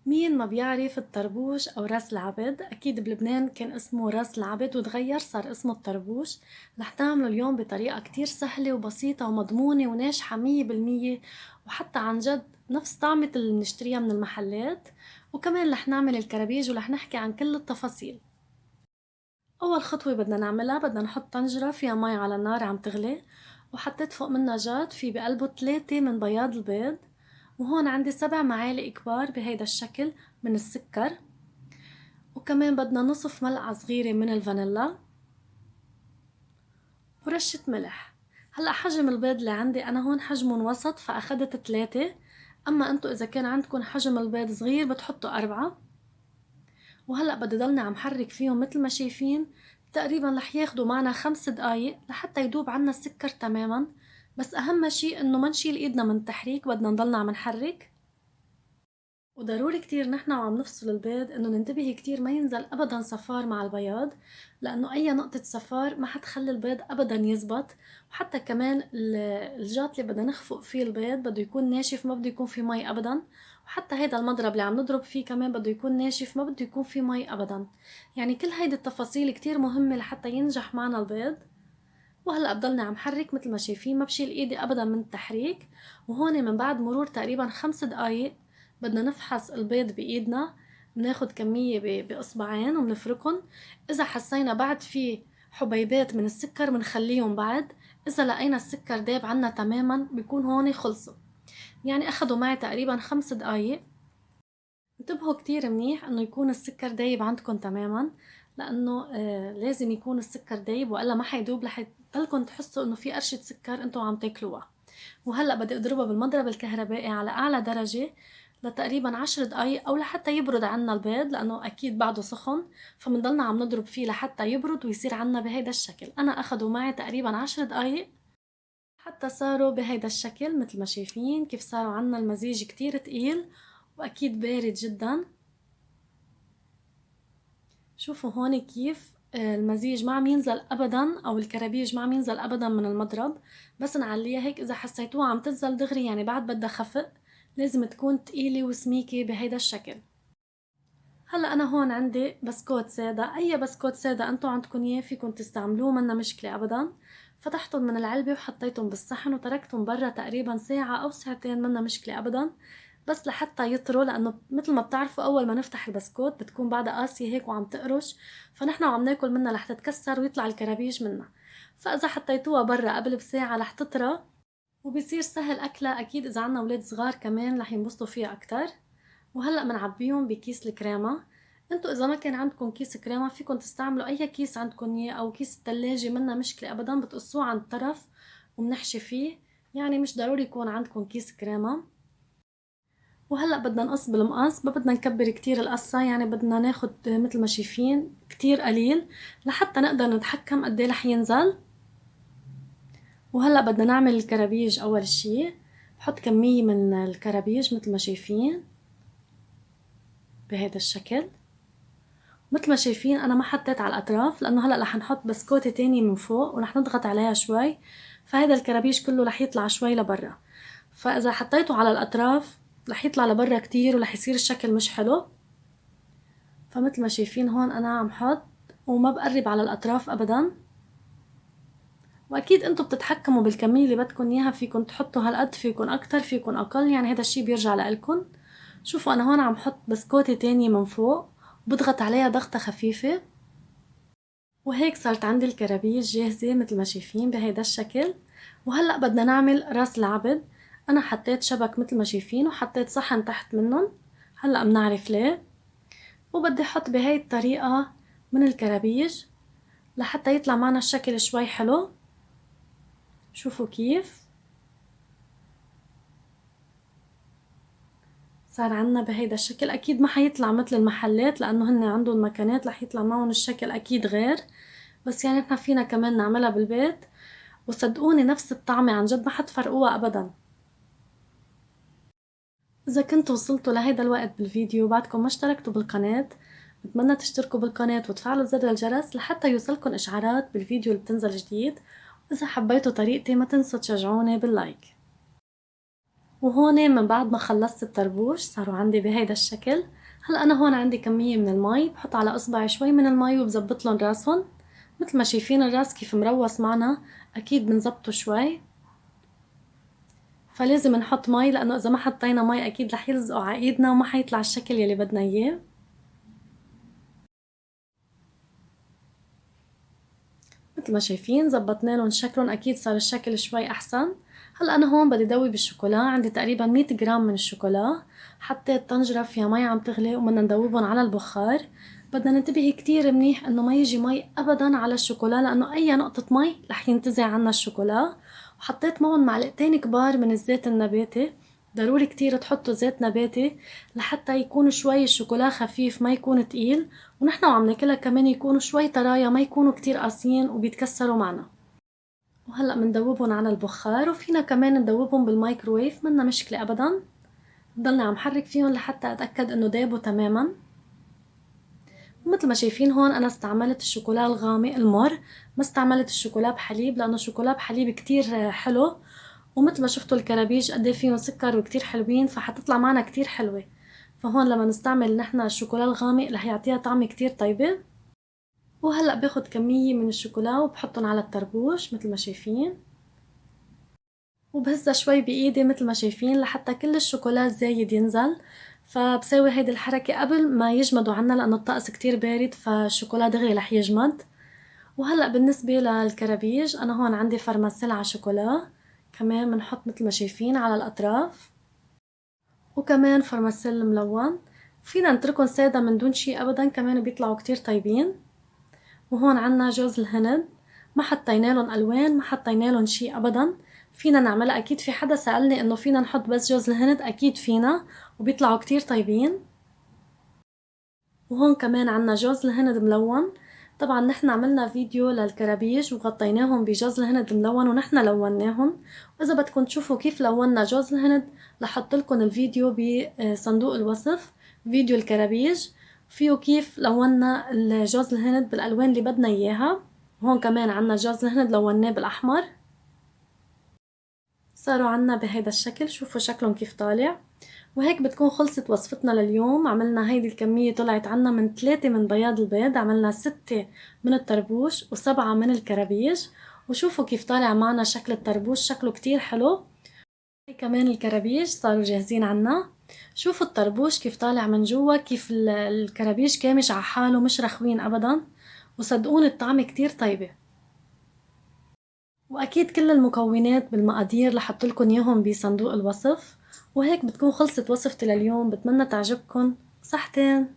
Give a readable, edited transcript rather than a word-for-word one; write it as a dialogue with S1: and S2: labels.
S1: مين ما بيعرف الطربوش أو راس العبد؟ أكيد بلبنان كان اسمه راس العبد وتغير صار اسمه الطربوش. رح نعمله اليوم بطريقة كتير سهلة وبسيطة ومضمونة وناجحة 100%، وحتى عن جد نفس طعمة اللي بنشتريها من المحلات. وكمان رح نعمل الكرابيج ورح نحكي عن كل التفاصيل. أول خطوة بدنا نعملها، بدنا نحط طنجرة فيها مي على النار عم تغلي، وحطيت فوق منها جاد في بقلبه 3 من بياض البيض، وهون عندي 7 معالق كبار بهيدا الشكل من السكر، وكمان بدنا نصف ملعقة صغيرة من الفانيلا ورشة ملح. هلأ حجم البيض اللي عندي أنا هون حجمه وسط فأخدت 3، أما أنتو إذا كان عندكن حجم البيض صغير بتحطوا 4. وهلأ بدي ضلني عم حرك فيهم مثل ما شايفين. تقريبا رح ياخدوا معنا 5 دقايق لحتى يدوب عنا السكر تماما. بس أهم شي إنه ما نشيل إيدنا من التحريك، بدنا نضلنا عم نحرك. وضروري كتير نحن وعم نفصل البيض انه ننتبه كتير ما ينزل ابدا صفار مع البياض، لانه اي نقطة صفار ما حتخلي البيض ابدا يزبط. وحتى كمان الجات اللي بدنا نخفق فيه البيض بده يكون ناشف، ما بده يكون فيه مي ابدا. وحتى هيدا المضرب اللي عم نضرب فيه كمان بده يكون ناشف، ما بده يكون فيه مي ابدا. يعني كل هيدي التفاصيل كتير مهمة لحتى ينجح معنا البيض. وهلا بضلني عم حرك مثل ما شايفين، ما بشيل ايدي ابدا من التحريك. وهون من بعد مرور تقريبا 5 دقايق بدنا نفحص البيض بايدنا. بناخد كمية باصبعين وبنفركن. اذا حسينا بعد في حبيبات من السكر بنخليهم بعد. اذا لقينا السكر داب عنا تماما بيكون هون خلصوا. يعني اخدوا معي تقريبا 5 دقايق. انتبهوا كتير منيح انه يكون السكر دايب عندكم تماما، لانه لازم يكون السكر دايب والا ما حيدوب، رح يضلكم تحسوا انه في قرشة سكر انتوا عم تاكلوها. وهلا بدي اضربها بالمضرب الكهربائي على اعلى درجة لتقريبا 10 دقايق او لحتى يبرد عنا البيض، لانه اكيد بعده سخن. فمنضلنا عم نضرب فيه لحتى يبرد ويصير عنا بهيدا الشكل. انا اخدوا معي تقريبا 10 دقايق حتى صاروا بهيدا الشكل مثل ما شايفين كيف صاروا عنا المزيج كتير تقيل واكيد بارد جدا. شوفوا هون كيف المزيج ما عم ينزل ابدا، او الكرابيج ما عم ينزل ابدا من المضرب. بس نعليها هيك، اذا حسيتوها عم تنزل دغري يعني بعد بدها خفق. لازم تكون تقيلة وسميكة بهيدا الشكل. هلا انا هون عندي بسكوت ساده، اي بسكوت ساده انتو عندكم اياه فيكم تستعملوه، منا مشكله ابدا. فتحتهم من العلبه وحطيتهم بالصحن وتركتهم برا تقريبا ساعه او ساعتين، منا مشكله ابدا. بس لحتى يطروا، لانه مثل ما بتعرفوا اول ما نفتح البسكوت بتكون بعدها قاسيه هيك وعم تقرش، فنحن وعم ناكل منها رح تتكسر ويطلع الكرابيج منها. فاذا حطيتوها برا قبل بساعه رح تطرى وبصير سهل اكلها. اكيد اذا عنا اولاد صغار كمان رح ينبسطوا فيها اكتر. وهلأ بنعبيهم بكيس الكريمة. انتو اذا ما كان عندكم كيس كريمة فيكم تستعملوا اي كيس عندكم اياه، او كيس التلاجة منا مشكلة ابدا، بتقصوه عن الطرف وبنحشي فيه. يعني مش ضروري يكون عندكم كيس كريمة. وهلأ بدنا نقص بالمقص، ما بدنا نكبر كتير القصة، يعني بدنا ناخد مثل ما شايفين كتير قليل لحتى نقدر نتحكم قد ايه رح ينزل. وهلأ بدنا نعمل الكرابيج. اول شي بحط كمية من الكرابيج مثل ما شايفين بهذا الشكل. مثل ما شايفين انا ما حطيت على الاطراف، لانه هلا رح نحط بسكوتة تاني من فوق ورح نضغط عليها شوي، فهذا الكرابيش كله رح يطلع شوي لبرا. فاذا حطيته على الاطراف رح يطلع لبرا كتير ورح يصير الشكل مش حلو. فمثل ما شايفين هون انا عم حط وما بقرب على الاطراف ابدا. واكيد انتم بتتحكموا بالكمية اللي بدكم اياها، فيكم تحطوا هالقد، فيكم اكتر، فيكم اقل، يعني هذا الشي بيرجع لإلكن. شوفوا انا هون عم حط بسكوتة تانية من فوق وبضغط عليها ضغطة خفيفة. وهيك صارت عندي الكرابيج جاهزة مثل ما شايفين بهيدا الشكل. وهلأ بدنا نعمل راس العبد. أنا حطيت شبك مثل ما شايفين وحطيت صحن تحت منهم، هلأ بنعرف ليه. وبدي أحط بهاي الطريقة من الكرابيج لحتى يطلع معنا الشكل شوي حلو. شوفوا كيف صار عنا بهيدا الشكل. أكيد ما حيطلع مثل المحلات لأنه هن عندهم مكانات رح يطلع معهم الشكل أكيد غير، بس يعني احنا فينا كمان نعملها بالبيت. وصدقوني نفس الطعمة عن جد ما حتفرقوها أبدا. إذا كنتوا وصلتوا لهيدا الوقت بالفيديو بعدكم ما اشتركتوا بالقناة، بتمنى تشتركوا بالقناة وتفعلوا زر الجرس لحتى يوصلكن إشعارات بالفيديو اللي بتنزل جديد. وإذا حبيتوا طريقتي ما تنسوا تشجعوني باللايك. وهون من بعد ما خلصت الطربوش صاروا عندي بهيدا الشكل. هلا انا هون عندي كمية من المي، بحط على اصبعي شوي من المي وبزبط لهم راسهم. مثل ما شايفين الراس كيف مروس معنا، اكيد بنزبطه شوي. فلازم نحط مي، لانه اذا ما حطينا مي اكيد رح يلزقوا على ايدنا وما حيطلع الشكل يلي بدنا اياه. مثل ما شايفين زبطنا لهم شكلهم، اكيد صار الشكل شوي احسن. هلا انا هون بدي دوي بالشوكولا، عندي تقريبا 100 جرام من الشوكولا. حطيت طنجرة فيها مي عم تغلي وبدنا ندوبهم على البخار. بدنا ننتبه كتير منيح انه ما يجي مي ابدا على الشوكولا، لانه اي نقطة مي رح ينتزع عنا الشوكولا. وحطيت معهم معلقتين كبار من الزيت النباتي. ضروري كتير تحطوا زيت نباتي لحتى يكون شوي الشوكولا خفيف ما يكون تقيل، ونحن وعم ناكلها كمان يكونوا شوي طرايا ما يكونوا كتير قاسيين وبيتكسروا معنا. وهلأ مندوبهم على البخار، وفينا كمان ندوبهم بالمايكروويف، منا مشكلة أبدا. بضلني عم حرك فيهم لحتى أتأكد إنه دابوا تماما. ومثل ما شايفين هون أنا استعملت الشوكولا الغامق المر، ما استعملت الشوكولا بحليب، لأنه الشوكولا بحليب كتير حلو. ومثل ما شفتوا الكرابيج قد ايه فيهم سكر وكتير حلوين، فحتطلع معنا كتير حلوة. فهون لما نستعمل نحن الشوكولا الغامق رح يعطيها طعم كتير طيبة. وهلأ باخد كمية من الشوكولا وبحطهم على الطربوش مثل ما شايفين، وبهزها شوي بإيدي مثل ما شايفين لحتى كل الشوكولا الزايد ينزل. فبسوي هيدي الحركة قبل ما يجمدوا عنا، لأنه الطقس كتير بارد فالشوكولا دغري رح يجمد. وهلأ بالنسبة للكرابيج أنا هون عندي فرماسيل على شوكولا، كمان بنحط مثل ما شايفين على الأطراف، وكمان فرماسيل ملون. فينا نتركهم سادة من دون شي أبدا، كمان بيطلعوا كتير طيبين. وهون عنا جوز الهند، ما حطينا لهم ألوان، ما حطينا لهم شي أبدا. فينا نعملها، أكيد في حدا سألني إنه فينا نحط بس جوز الهند، أكيد فينا وبيطلعوا كتير طيبين. وهون كمان عنا جوز الهند ملون. طبعا نحن عملنا فيديو للكرابيج وغطيناهم بجوز الهند ملون ونحن لوناهم، وإذا بدكم تشوفوا كيف لونا جوز الهند لحط لكم الفيديو بصندوق الوصف، فيديو الكرابيج فيه كيف لونا جوز الهند بالألوان اللي بدنا إياها. هون كمان عنا جوز الهند لوناه بالأحمر. صاروا عنا بهيدا الشكل، شوفوا شكلهم كيف طالع. وهيك بتكون خلصت وصفتنا لليوم. عملنا هيدي الكمية طلعت عنا من 3 من بياض البيض، عملنا 6 من الطربوش و7 من الكرابيج. وشوفوا كيف طالع معنا شكل الطربوش، شكله كتير حلو. هي كمان الكرابيج صاروا جاهزين عنا. شوفوا الطربوش كيف طالع من جوا، كيف الكرابيج كامش على حاله مش رخوين أبدا، وصدقوني الطعم كتير طيبة. واكيد كل المكونات بالمقادير لحط لكم اياهم بصندوق الوصف. وهيك بتكون خلصت وصفتي لليوم، بتمنى تعجبكم. صحتين.